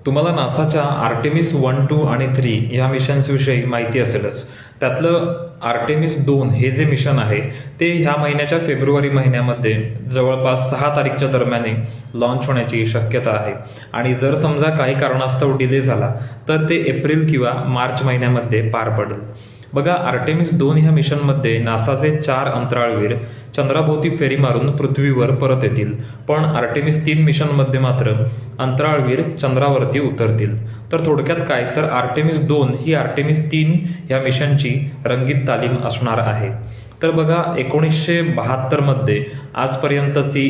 तुम्हाला नासाच्या आर्टेमिस 1, 2 आणि 3 या मिशन्सविषयी माहिती असेलच. त्यातलं आर्टेमिस 2 हे जे मिशन आहे ते ह्या महिन्याच्या फेब्रुवारी महिन्यामध्ये जवळपास 6 तारीखच्या दरम्यान लॉन्च होण्याची शक्यता आहे. आणि जर समजा काही कारणास्तव डिले झाला तर ते एप्रिल किंवा मार्च महिन्यामध्ये पार पडेल. बघा, आर्टेमिस 2 ह्या मिशनमध्ये नासाचे 4 अंतराळवीर चंद्राभोवती फेरी मारून पृथ्वीवर परत येतील. पण आर्टेमिस 3 मिशनमध्ये मात्र अंतराळवीर चंद्रावरती उतरतील. तर थोडक्यात काय तर आर्टेमिस 2 ही आर्टेमिस 3 ह्या मिशनची रंगीत तालीम असणार आहे. तर बघा, 1972 मध्ये आजपर्यंतची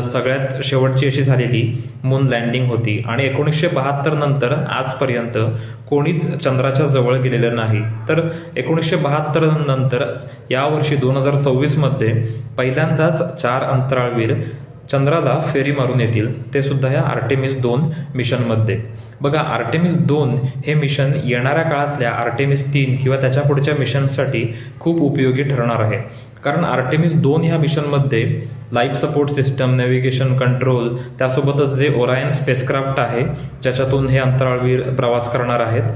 सगळ्यात शेवटची अशी झालेली मून लँडिंग होती आणि 1972 नंतर आजपर्यंत कोणीच चंद्राच्या जवळ गेलेलं नाही. तर 1972 नंतर यावर्षी 2026 मध्ये पहिल्यांदाच 4 अंतराळवीर चंद्राला फेरी मारून येतील, ते सुद्धा या आर्टेमिस 2 मिशनमध्ये. बघा, आर्टेमिस 2 हे मिशन येणाऱ्या काळातल्या आर्टेमिस 3 किंवा त्याच्या पुढच्या मिशनसाठी खूप उपयोगी ठरणार आहे. कारण आर्टेमिस 2 ह्या मिशनमध्ये life support system, navigation control, त्यासोबतच जे ओरायन स्पेसक्राफ्ट आहे ज्याच्यातून हे अंतराळवीर प्रवास करणार आहेत,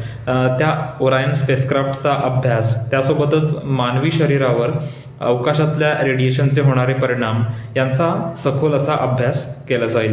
त्या ओरायन स्पेसक्राफ्टचा अभ्यास, त्यासोबतच मानवी शरीरावर अवकाशातल्या रेडिएशनचे होणारे परिणाम यांचा सखोल असा अभ्यास केला जाईल.